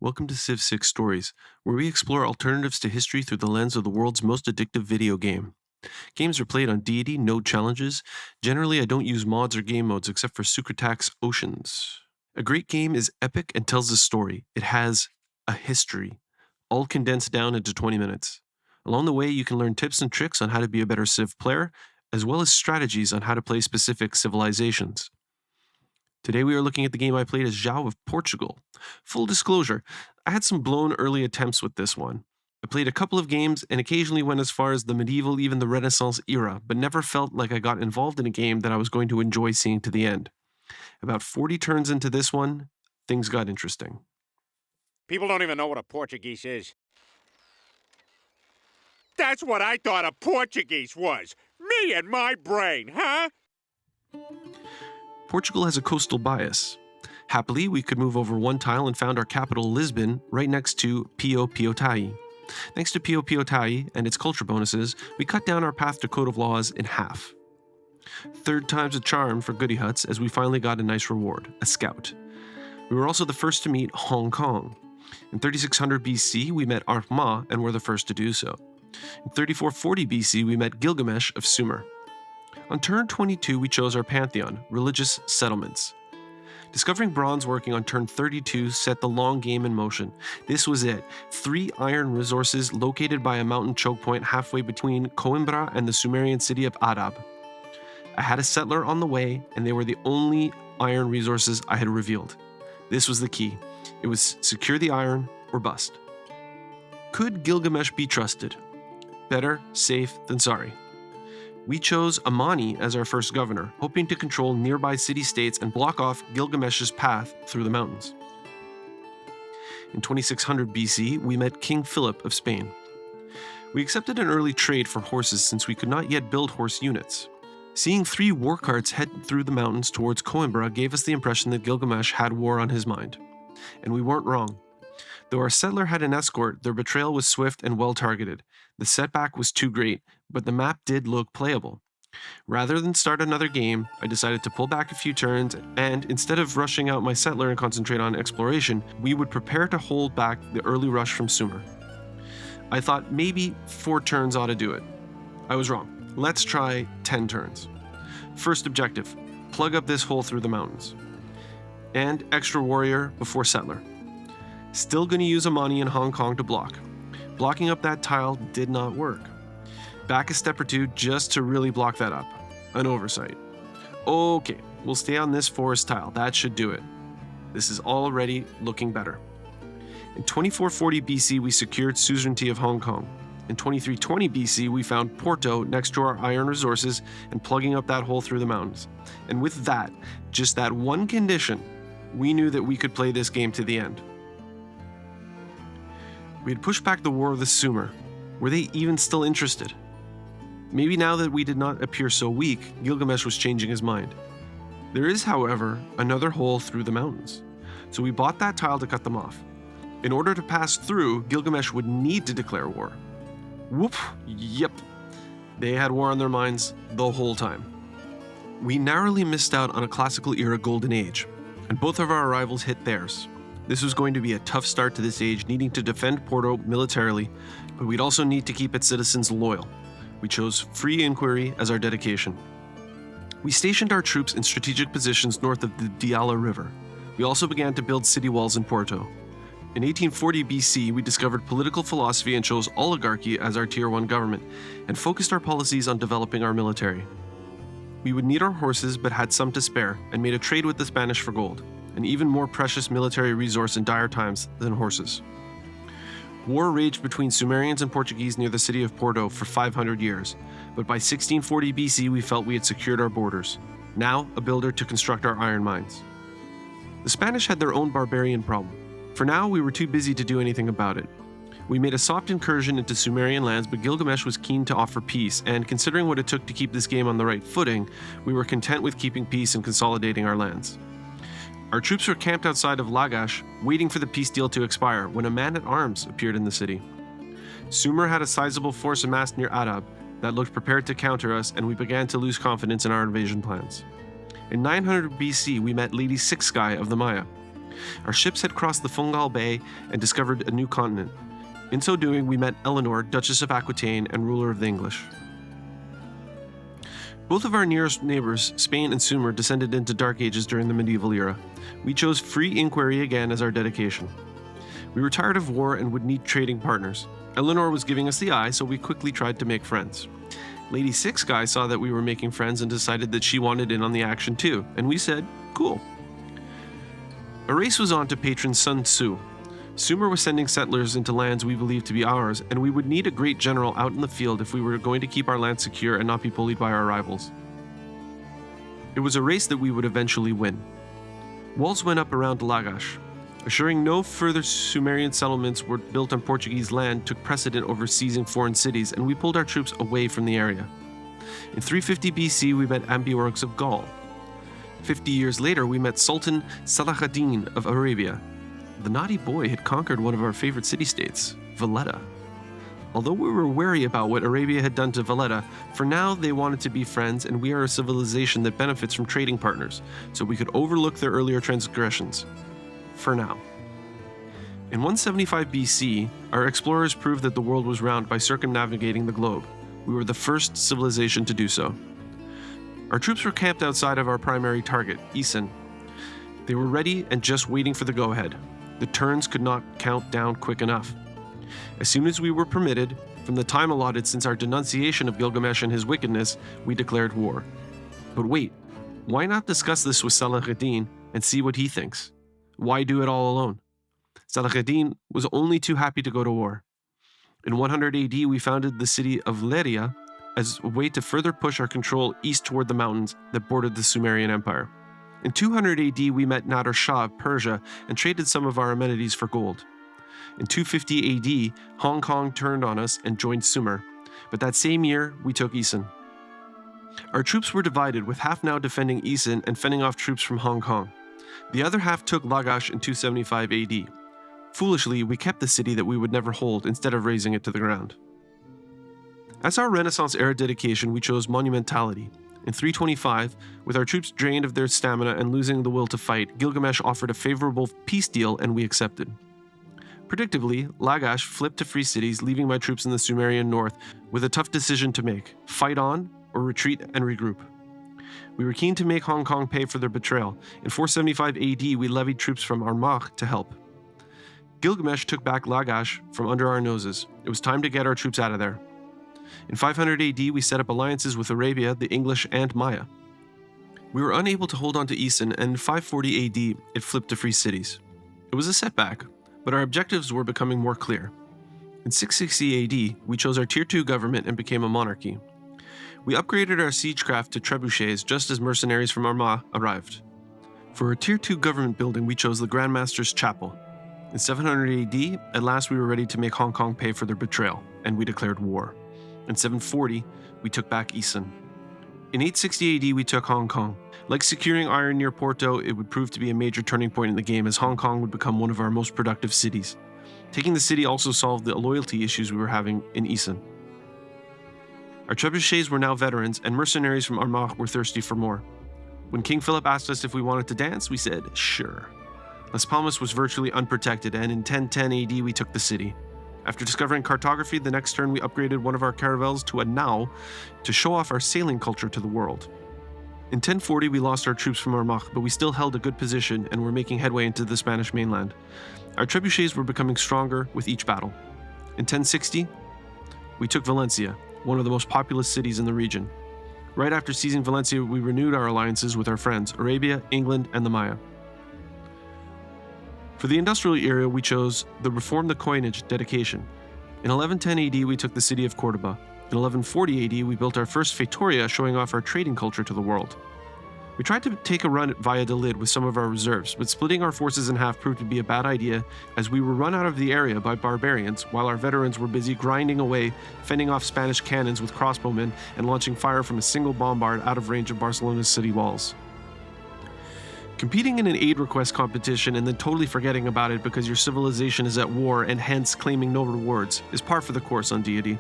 Welcome to Civ 6 Stories, where we explore alternatives to history through the lens of the world's most addictive video game. Games are played on deity, node challenges. Generally, I don't use mods or game modes except for Sucretak's Oceans. A great game is epic and tells a story. It has a history, all condensed down into 20 minutes. Along the way, you can learn tips and tricks on how to be a better Civ player, as well as strategies on how to play specific civilizations. Today we are looking at the game I played as João of Portugal. Full disclosure, I had some blown early attempts with this one. I played a couple of games and occasionally went as far as the medieval, even the Renaissance era, but never felt like I got involved in a game that I was going to enjoy seeing to the end. About 40 turns into this one, things got interesting. People don't even know what a Portuguese is. That's what I thought a Portuguese was. Me and my brain, huh? Portugal has a coastal bias. Happily, we could move over one tile and found our capital, Lisbon, right next to Pio Piotai. Thanks to Pio Piotai and its culture bonuses, we cut down our path to Code of Laws in half. Third time's a charm for Goody Huts, as we finally got a nice reward, a scout. We were also the first to meet Hong Kong. In 3600 BC, we met Arpma and were the first to do so. In 3440 BC, we met Gilgamesh of Sumer. On turn 22, we chose our pantheon, religious settlements. Discovering bronze working on turn 32 set the long game in motion. This was it. 3 iron resources located by a mountain choke point halfway between Coimbra and the Sumerian city of Adab. I had a settler on the way, and they were the only iron resources I had revealed. This was the key. It was secure the iron or bust. Could Gilgamesh be trusted? Better safe than sorry. We chose Amani as our first governor, hoping to control nearby city-states and block off Gilgamesh's path through the mountains. In 2600 BC, we met King Philip of Spain. We accepted an early trade for horses since we could not yet build horse units. Seeing 3 war carts head through the mountains towards Coimbra gave us the impression that Gilgamesh had war on his mind. And we weren't wrong. Though our settler had an escort, their betrayal was swift and well targeted. The setback was too great, but the map did look playable. Rather than start another game, I decided to pull back a few turns, and instead of rushing out my settler and concentrate on exploration, we would prepare to hold back the early rush from Sumer. I thought maybe 4 turns ought to do it. I was wrong. Let's try 10 turns. First objective, plug up this hole through the mountains. And extra warrior before settler. Still going to use Amani in Hong Kong to block. Blocking up that tile did not work. Back a step or two just to really block that up. An oversight. Okay, we'll stay on this forest tile. That should do it. This is already looking better. In 2440 BC, we secured suzerainty of Hong Kong. In 2320 BC, we found Porto next to our iron resources and plugging up that hole through the mountains. And with that, just that one condition, we knew that we could play this game to the end. We had pushed back the war of the Sumer. Were they even still interested? Maybe now that we did not appear so weak, Gilgamesh was changing his mind. There is, however, another hole through the mountains. So we bought that tile to cut them off. In order to pass through, Gilgamesh would need to declare war. Whoop, yep. They had war on their minds the whole time. We narrowly missed out on a classical era golden age, and both of our rivals hit theirs. This was going to be a tough start to this age, needing to defend Porto militarily, but we'd also need to keep its citizens loyal. We chose free inquiry as our dedication. We stationed our troops in strategic positions north of the Diala River. We also began to build city walls in Porto. In 1840 BC, we discovered political philosophy and chose oligarchy as our Tier 1 government, and focused our policies on developing our military. We would need our horses but had some to spare, and made a trade with the Spanish for gold, an even more precious military resource in dire times than horses. War raged between Sumerians and Portuguese near the city of Porto for 500 years, but by 1640 BC we felt we had secured our borders, now a builder to construct our iron mines. The Spanish had their own barbarian problem. For now, we were too busy to do anything about it. We made a soft incursion into Sumerian lands, but Gilgamesh was keen to offer peace, and considering what it took to keep this game on the right footing, we were content with keeping peace and consolidating our lands. Our troops were camped outside of Lagash, waiting for the peace deal to expire, when a man-at-arms appeared in the city. Sumer had a sizable force amassed near Adab that looked prepared to counter us, and we began to lose confidence in our invasion plans. In 900 BC, we met Lady Six Sky of the Maya. Our ships had crossed the Fungal Bay and discovered a new continent. In so doing, we met Eleanor, Duchess of Aquitaine and ruler of the English. Both of our nearest neighbors, Spain and Sumer, descended into Dark Ages during the medieval era. We chose free inquiry again as our dedication. We were tired of war and would need trading partners. Eleanor was giving us the eye, so we quickly tried to make friends. Lady Six Guy saw that we were making friends and decided that she wanted in on the action too, and we said, cool. A race was on to patron Sun Tzu. Sumer was sending settlers into lands we believed to be ours, and we would need a great general out in the field if we were going to keep our land secure and not be bullied by our rivals. It was a race that we would eventually win. Walls went up around Lagash. Assuring no further Sumerian settlements were built on Portuguese land took precedent over seizing foreign cities, and we pulled our troops away from the area. In 350 BC, we met Ambiorix of Gaul. 50 years later, we met Sultan Salah ad-Din of Arabia. The naughty boy had conquered one of our favorite city-states, Valletta. Although we were wary about what Arabia had done to Valletta, for now they wanted to be friends, and we are a civilization that benefits from trading partners, so we could overlook their earlier transgressions. For now. In 175 BC, our explorers proved that the world was round by circumnavigating the globe. We were the first civilization to do so. Our troops were camped outside of our primary target, Isin. They were ready and just waiting for the go-ahead. The turns could not count down quick enough. As soon as we were permitted, from the time allotted since our denunciation of Gilgamesh and his wickedness, we declared war. But wait, why not discuss this with Salah ad-Din and see what he thinks? Why do it all alone? Salah ad-Din was only too happy to go to war. In 100 AD, we founded the city of Leria as a way to further push our control east toward the mountains that bordered the Sumerian Empire. In 200 AD, we met Nader Shah of Persia and traded some of our amenities for gold. In 250 AD, Hong Kong turned on us and joined Sumer, but that same year, we took Isin. Our troops were divided, with half now defending Isin and fending off troops from Hong Kong. The other half took Lagash in 275 AD. Foolishly, we kept the city that we would never hold instead of razing it to the ground. As our Renaissance-era dedication, we chose monumentality. In 325, with our troops drained of their stamina and losing the will to fight, Gilgamesh offered a favorable peace deal and we accepted. Predictably, Lagash flipped to free cities, leaving my troops in the Sumerian north with a tough decision to make: fight on or retreat and regroup. We were keen to make Hong Kong pay for their betrayal. In 475 AD, we levied troops from Armagh to help. Gilgamesh took back Lagash from under our noses. It was time to get our troops out of there. In 500 AD, we set up alliances with Arabia, the English, and Maya. We were unable to hold on to Isin, and in 540 AD, it flipped to free cities. It was a setback, but our objectives were becoming more clear. In 660 AD, we chose our Tier 2 government and became a monarchy. We upgraded our siegecraft to trebuchets just as mercenaries from Armagh arrived. For our Tier 2 government building, we chose the Grand Master's Chapel. In 700 AD, at last we were ready to make Hong Kong pay for their betrayal, and we declared war. In 740, we took back Isin. In 860 AD, we took Hong Kong. Like securing iron near Porto, it would prove to be a major turning point in the game, as Hong Kong would become one of our most productive cities. Taking the city also solved the loyalty issues we were having in Isin. Our trebuchets were now veterans, and mercenaries from Armagh were thirsty for more. When King Philip asked us if we wanted to dance, we said, sure. Las Palmas was virtually unprotected, and in 1010 AD we took the city. After discovering cartography, the next turn we upgraded one of our caravels to a nau to show off our sailing culture to the world. In 1040 we lost our troops from Armagh, but we still held a good position and were making headway into the Spanish mainland. Our trebuchets were becoming stronger with each battle. In 1060, we took Valencia, one of the most populous cities in the region. Right after seizing Valencia, we renewed our alliances with our friends, Arabia, England, and the Maya. For the industrial era, we chose the Reform the Coinage dedication. In 1110 AD, we took the city of Cordoba. In 1140 AD, we built our first feitoria, showing off our trading culture to the world. We tried to take a run at Valladolid with some of our reserves, but splitting our forces in half proved to be a bad idea, as we were run out of the area by barbarians, while our veterans were busy grinding away, fending off Spanish cannons with crossbowmen, and launching fire from a single bombard out of range of Barcelona's city walls. Competing in an aid request competition and then totally forgetting about it because your civilization is at war and hence claiming no rewards is par for the course on deity.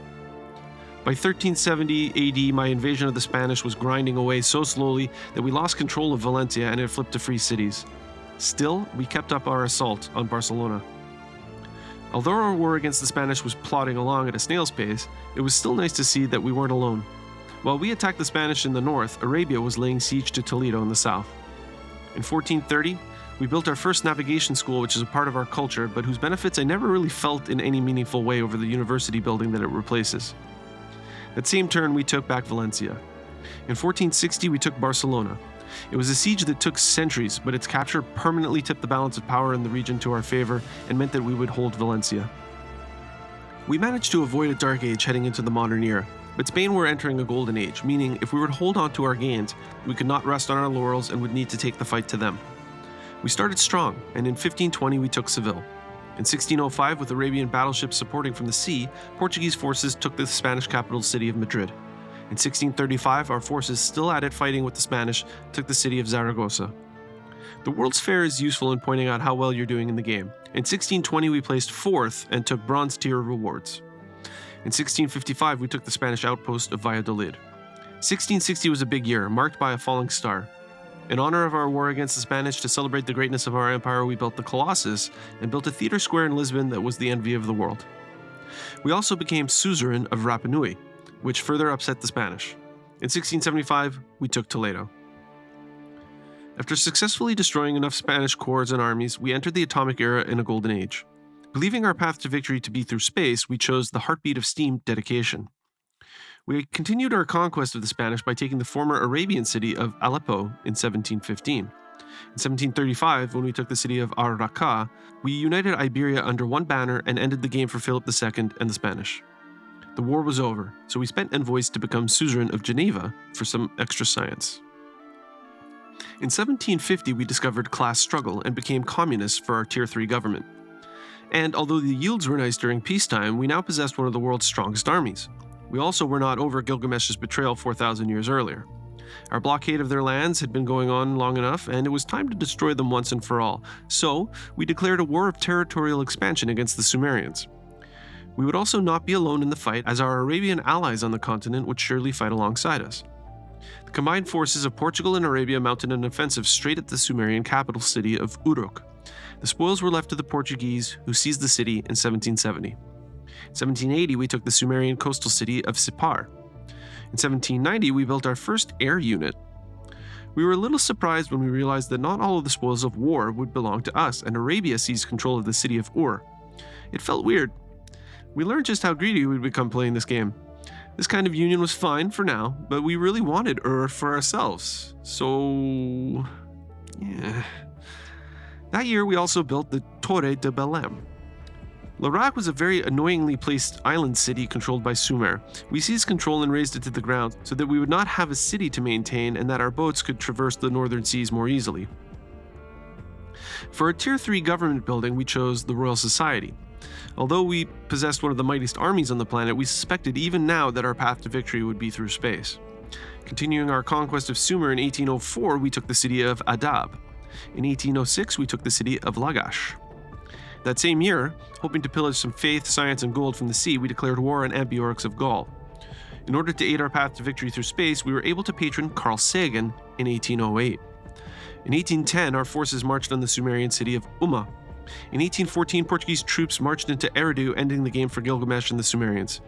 By 1370 AD, my invasion of the Spanish was grinding away so slowly that we lost control of Valencia and it flipped to free cities. Still, we kept up our assault on Barcelona. Although our war against the Spanish was plodding along at a snail's pace, it was still nice to see that we weren't alone. While we attacked the Spanish in the north, Arabia was laying siege to Toledo in the south. In 1430, we built our first navigation school, which is a part of our culture, but whose benefits I never really felt in any meaningful way over the university building that it replaces. That same turn, we took back Valencia. In 1460, we took Barcelona. It was a siege that took centuries, but its capture permanently tipped the balance of power in the region to our favor and meant that we would hold Valencia. We managed to avoid a dark age heading into the modern era, but Spain were entering a golden age, meaning if we were to hold on to our gains, we could not rest on our laurels and would need to take the fight to them. We started strong, and in 1520 we took Seville. In 1605, with Arabian battleships supporting from the sea, Portuguese forces took the Spanish capital city of Madrid. In 1635, our forces, still at it fighting with the Spanish, took the city of Zaragoza. The World's Fair is useful in pointing out how well you're doing in the game. In 1620, we placed 4th and took bronze tier rewards. In 1655, we took the Spanish outpost of Valladolid. 1660 was a big year, marked by a falling star. In honor of our war against the Spanish, to celebrate the greatness of our empire, we built the Colossus and built a theater square in Lisbon that was the envy of the world. We also became suzerain of Rapa Nui, which further upset the Spanish. In 1675, we took Toledo. After successfully destroying enough Spanish corps and armies, we entered the atomic era in a golden age. Believing our path to victory to be through space, we chose the Heartbeat of Steam dedication. We continued our conquest of the Spanish by taking the former Arabian city of Aleppo in 1715. In 1735, when we took the city of Ar-Raqqa, we united Iberia under one banner and ended the game for Philip II and the Spanish. The war was over, so we spent envoys to become suzerain of Geneva for some extra science. In 1750, we discovered class struggle and became communists for our Tier 3 government. And although the yields were nice during peacetime, we now possessed one of the world's strongest armies. We also were not over Gilgamesh's betrayal 4,000 years earlier. Our blockade of their lands had been going on long enough, and it was time to destroy them once and for all. So, we declared a war of territorial expansion against the Sumerians. We would also not be alone in the fight, as our Arabian allies on the continent would surely fight alongside us. The combined forces of Portugal and Arabia mounted an offensive straight at the Sumerian capital city of Uruk. The spoils were left to the Portuguese, who seized the city in 1770. In 1780, we took the Sumerian coastal city of Sippar. In 1790, we built our first air unit. We were a little surprised when we realized that not all of the spoils of war would belong to us, and Arabia seized control of the city of Ur. It felt weird. We learned just how greedy we'd become playing this game. This kind of union was fine for now, but we really wanted Ur for ourselves. So, yeah. That year, we also built the Torre de Belém. Larak was a very annoyingly placed island city controlled by Sumer. We seized control and razed it to the ground so that we would not have a city to maintain and that our boats could traverse the northern seas more easily. For a Tier 3 government building, we chose the Royal Society. Although we possessed one of the mightiest armies on the planet, we suspected even now that our path to victory would be through space. Continuing our conquest of Sumer in 1804, we took the city of Adab. In 1806, we took the city of Lagash. That same year, hoping to pillage some faith, science, and gold from the sea, we declared war on Ambiorix of Gaul. In order to aid our path to victory through space, we were able to patron Carl Sagan in 1808. In 1810, our forces marched on the Sumerian city of Umma. In 1814, Portuguese troops marched into Eridu, ending the game for Gilgamesh and the Sumerians.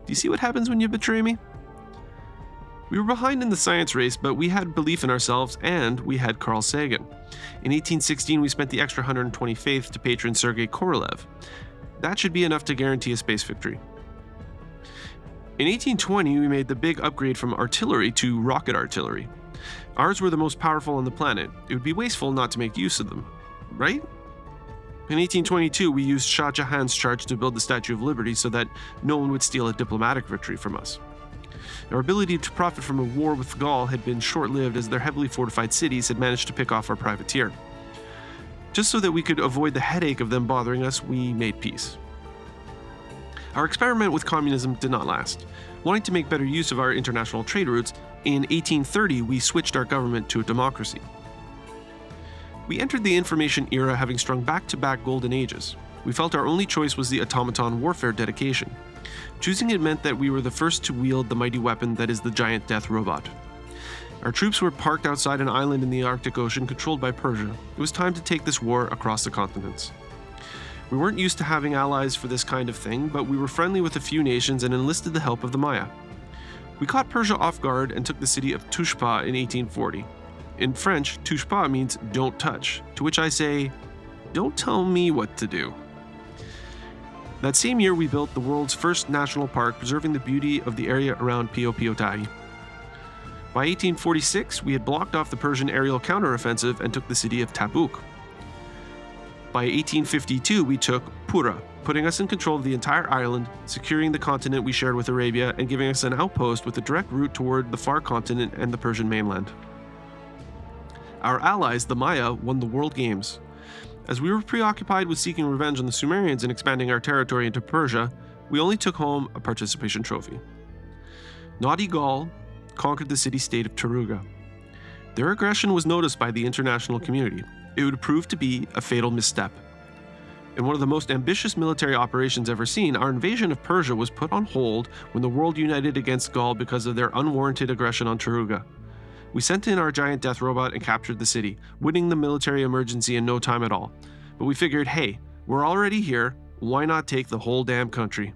Do you see what happens when you betray me? We were behind in the science race, but we had belief in ourselves, and we had Carl Sagan. In 1816, we spent the extra 120 faith to patron Sergei Korolev. That should be enough to guarantee a space victory. In 1820, we made the big upgrade from artillery to rocket artillery. Ours were the most powerful on the planet. It would be wasteful not to make use of them, right? In 1822, we used Shah Jahan's charge to build the Statue of Liberty so that no one would steal a diplomatic victory from us. Our ability to profit from a war with Gaul had been short-lived, as their heavily fortified cities had managed to pick off our privateer. Just so that we could avoid the headache of them bothering us, we made peace. Our experiment with communism did not last. Wanting to make better use of our international trade routes, in 1830 we switched our government to a democracy. We entered the information era having strung back-to-back golden ages. We felt our only choice was the automaton warfare dedication. Choosing it meant that we were the first to wield the mighty weapon that is the giant death robot. Our troops were parked outside an island in the Arctic Ocean controlled by Persia. It was time to take this war across the continents. We weren't used to having allies for this kind of thing, but we were friendly with a few nations and enlisted the help of the Maya. We caught Persia off guard and took the city of Tushpa in 1840. In French, Tushpa means don't touch, to which I say, don't tell me what to do. That same year, we built the world's first national park, preserving the beauty of the area around Pio-Pio-Tai. By 1846, we had blocked off the Persian aerial counteroffensive and took the city of Tabuk. By 1852, we took Pura, putting us in control of the entire island, securing the continent we shared with Arabia, and giving us an outpost with a direct route toward the far continent and the Persian mainland. Our allies, the Maya, won the World Games. As we were preoccupied with seeking revenge on the Sumerians and expanding our territory into Persia, we only took home a participation trophy. Naughty Gaul conquered the city-state of Taruga. Their aggression was noticed by the international community. It would prove to be a fatal misstep. In one of the most ambitious military operations ever seen, our invasion of Persia was put on hold when the world united against Gaul because of their unwarranted aggression on Taruga. We sent in our giant death robot and captured the city, winning the military emergency in no time at all. But we figured, hey, we're already here, why not take the whole damn country?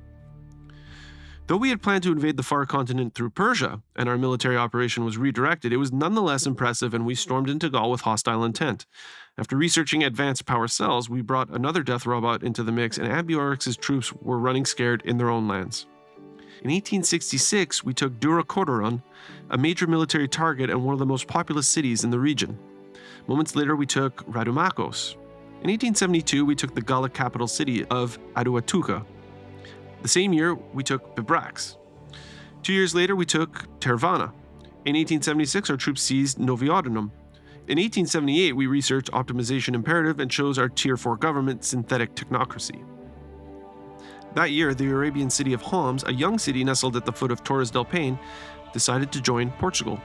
Though we had planned to invade the far continent through Persia, and our military operation was redirected, it was nonetheless impressive, and we stormed into Gaul with hostile intent. After researching advanced power cells, we brought another death robot into the mix, and Ambiorix's troops were running scared in their own lands. In 1866, we took Durakodoron, a major military target and one of the most populous cities in the region. Moments later, we took Radumakos. In 1872, we took the Gallic capital city of Aduatuca. The same year, we took Bibrax. 2 years later, we took Tervana. In 1876, our troops seized Noviodonum. In 1878, we researched optimization imperative and chose our Tier 4 government, synthetic technocracy. That year, the Arabian city of Homs, a young city nestled at the foot of Torres del Paine, decided to join Portugal.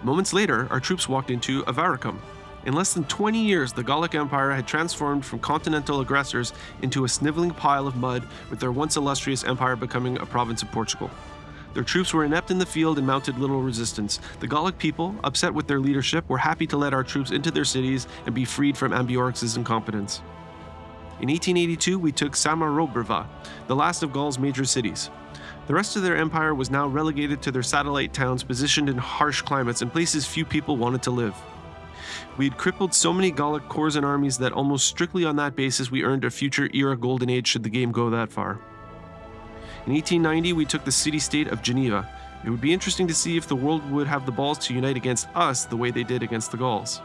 Moments later, our troops walked into Avaricum. In less than 20 years, the Gallic Empire had transformed from continental aggressors into a sniveling pile of mud, with their once illustrious empire becoming a province of Portugal. Their troops were inept in the field and mounted little resistance. The Gallic people, upset with their leadership, were happy to let our troops into their cities and be freed from Ambiorix's incompetence. In 1882, we took Samarobrva, the last of Gaul's major cities. The rest of their empire was now relegated to their satellite towns positioned in harsh climates and places few people wanted to live. We had crippled so many Gallic corps and armies that almost strictly on that basis we earned a future era golden age should the game go that far. In 1890, we took the city-state of Geneva. It would be interesting to see if the world would have the balls to unite against us the way they did against the Gauls.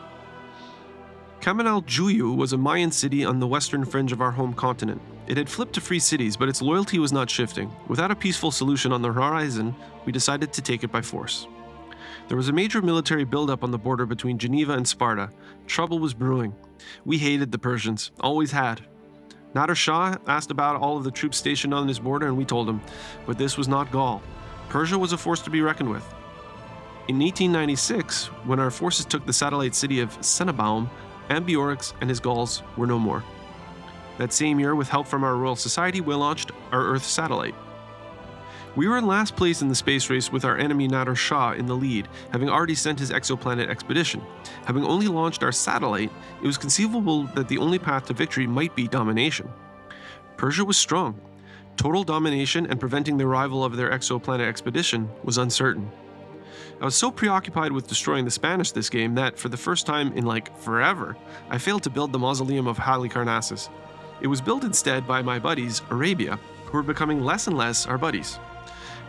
Kamanal-Juyu was a Mayan city on the western fringe of our home continent. It had flipped to free cities, but its loyalty was not shifting. Without a peaceful solution on the horizon, we decided to take it by force. There was a major military buildup on the border between Geneva and Sparta. Trouble was brewing. We hated the Persians, always had. Nader Shah asked about all of the troops stationed on his border, and we told him, but this was not Gaul. Persia was a force to be reckoned with. In 1896, when our forces took the satellite city of Senebaum, Ambiorix and his Gauls were no more. That same year, with help from our Royal Society, we launched our Earth satellite. We were in last place in the space race with our enemy Nader Shah in the lead, having already sent his exoplanet expedition. Having only launched our satellite, it was conceivable that the only path to victory might be domination. Persia was strong. Total domination and preventing the arrival of their exoplanet expedition was uncertain. I was so preoccupied with destroying the Spanish this game that, for the first time in forever, I failed to build the mausoleum of Halicarnassus. It was built instead by my buddies, Arabia, who were becoming less and less our buddies.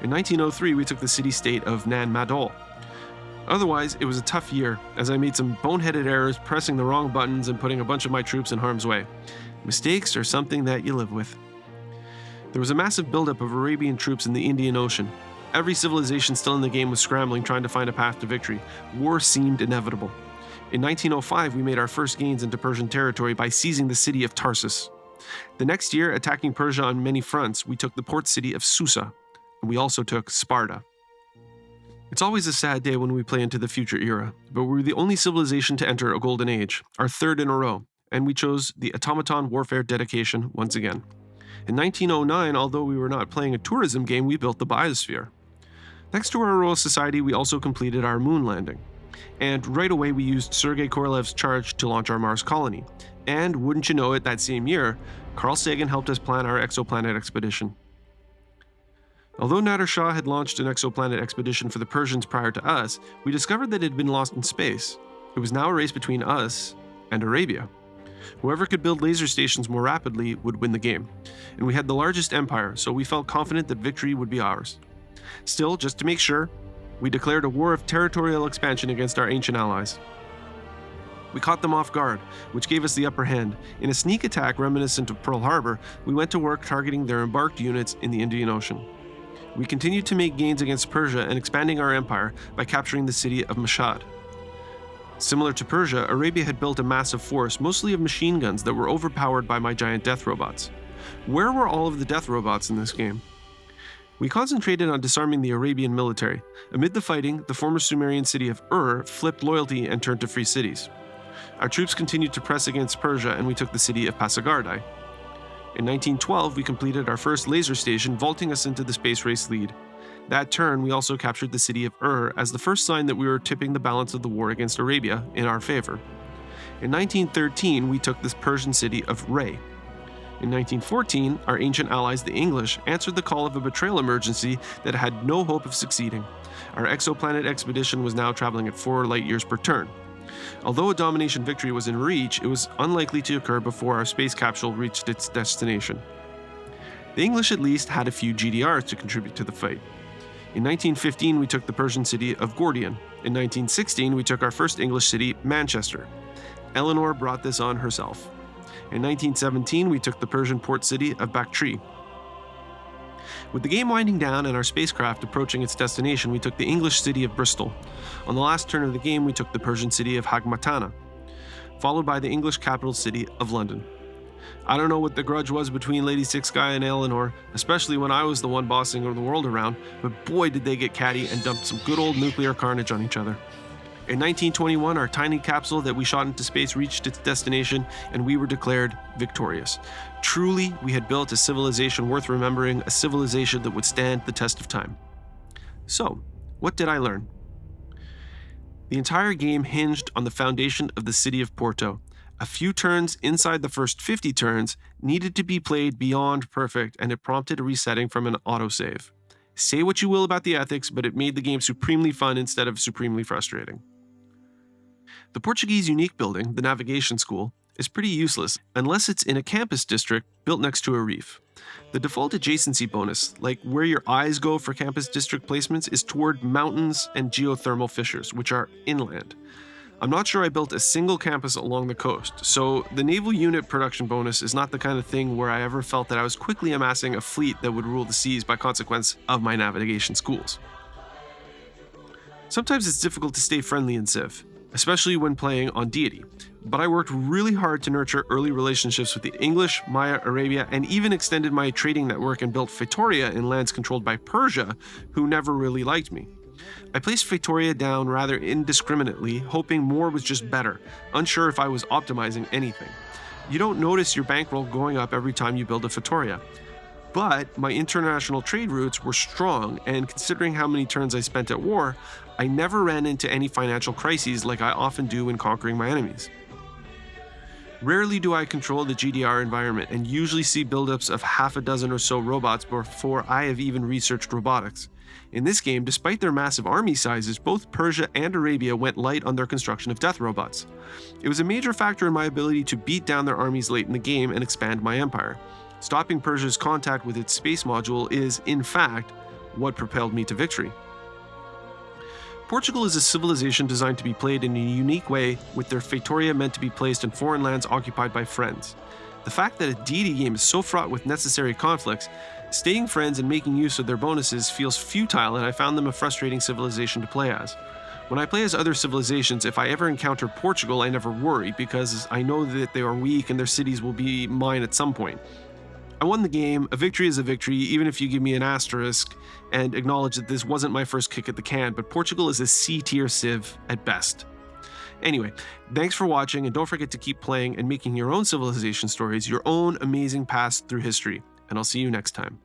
In 1903, we took the city-state of Nan Madol. Otherwise, it was a tough year, as I made some boneheaded errors, pressing the wrong buttons and putting a bunch of my troops in harm's way. Mistakes are something that you live with. There was a massive buildup of Arabian troops in the Indian Ocean. Every civilization still in the game was scrambling, trying to find a path to victory. War seemed inevitable. In 1905, we made our first gains into Persian territory by seizing the city of Tarsus. The next year, attacking Persia on many fronts, we took the port city of Susa, and we also took Sparta. It's always a sad day when we play into the future era, but we're the only civilization to enter a golden age, our third in a row, and we chose the automaton warfare dedication once again. In 1909, although we were not playing a tourism game, we built the biosphere. Thanks to our Royal Society, we also completed our moon landing. And right away we used Sergei Korolev's charge to launch our Mars colony. And wouldn't you know it, that same year, Carl Sagan helped us plan our exoplanet expedition. Although Nader Shah had launched an exoplanet expedition for the Persians prior to us, we discovered that it had been lost in space. It was now a race between us and Arabia. Whoever could build laser stations more rapidly would win the game. And we had the largest empire, so we felt confident that victory would be ours. Still, just to make sure, we declared a war of territorial expansion against our ancient allies. We caught them off guard, which gave us the upper hand. In a sneak attack reminiscent of Pearl Harbor, we went to work targeting their embarked units in the Indian Ocean. We continued to make gains against Persia and expanding our empire by capturing the city of Mashhad. Similar to Persia, Arabia had built a massive force, mostly of machine guns that were overpowered by my giant death robots. Where were all of the death robots in this game? We concentrated on disarming the Arabian military. Amid the fighting, the former Sumerian city of flipped loyalty and turned to free cities. Our troops continued to press against Persia, and we took the city of Pasargadae. In 1912, we completed our first laser station, vaulting us into the space race lead. That turn, we also captured the city of as the first sign that we were tipping the balance of the war against Arabia in our favor. In 1913, we took the Persian city of Ray. In 1914, our ancient allies, the English, answered the call of a betrayal emergency that had no hope of succeeding. Our exoplanet expedition was now traveling at 4 light years per turn. Although a domination victory was in reach, it was unlikely to occur before our space capsule reached its destination. The English at least had a few GDRs to contribute to the fight. In 1915, we took the Persian city of Gordian. In 1916, we took our first English city, Manchester. Eleanor brought this on herself. In 1917, we took the Persian port city of Bactri. With the game winding down and our spacecraft approaching its destination, we took the English city of Bristol. On the last turn of the game, we took the Persian city of Hagmatana, followed by the English capital city of London. I don't know what the grudge was between Lady Six Guy and Eleanor, especially when I was the one bossing the world around, but boy did they get catty and dumped some good old nuclear carnage on each other. In 1921, our tiny capsule that we shot into space reached its destination, and we were declared victorious. Truly, we had built a civilization worth remembering, a civilization that would stand the test of time. So, what did I learn? The entire game hinged on the foundation of the city of Porto. A few turns inside the first 50 turns needed to be played beyond perfect, and it prompted a resetting from an autosave. Say what you will about the ethics, but it made the game supremely fun instead of supremely frustrating. The Portuguese unique building, the navigation school, is pretty useless unless it's in a campus district built next to a reef. The default adjacency bonus, like where your eyes go for campus district placements, is toward mountains and geothermal fissures, which are inland. I'm not sure I built a single campus along the coast, so the naval unit production bonus is not the kind of thing where I ever felt that I was quickly amassing a fleet that would rule the seas by consequence of my navigation schools. Sometimes it's difficult to stay friendly in Civ, especially when playing on deity, but I worked really hard to nurture early relationships with the English, Maya, Arabia, and even extended my trading network and built Feitoria in lands controlled by Persia, who never really liked me. I placed Feitoria down rather indiscriminately, hoping more was just better, unsure if I was optimizing anything. You don't notice your bankroll going up every time you build a Feitoria. But my international trade routes were strong, and considering how many turns I spent at war, I never ran into any financial crises like I often do when conquering my enemies. Rarely do I control the GDR environment, and usually see buildups of half a dozen or so robots before I have even researched robotics. In this game, despite their massive army sizes, both Persia and Arabia went light on their construction of death robots. It was a major factor in my ability to beat down their armies late in the game and expand my empire. Stopping Persia's contact with its space module is, in fact, what propelled me to victory. Portugal is a civilization designed to be played in a unique way, with their Feitoria meant to be placed in foreign lands occupied by friends. The fact that a deity game is so fraught with necessary conflicts, staying friends and making use of their bonuses feels futile, and I found them a frustrating civilization to play as. When I play as other civilizations, if I ever encounter Portugal, I never worry, because I know that they are weak and their cities will be mine at some point. I won the game. A victory is a victory, even if you give me an asterisk and acknowledge that this wasn't my first kick at the can, but Portugal is a C-tier Civ at best. Anyway, thanks for watching, and don't forget to keep playing and making your own civilization stories, your own amazing paths through history, and I'll see you next time.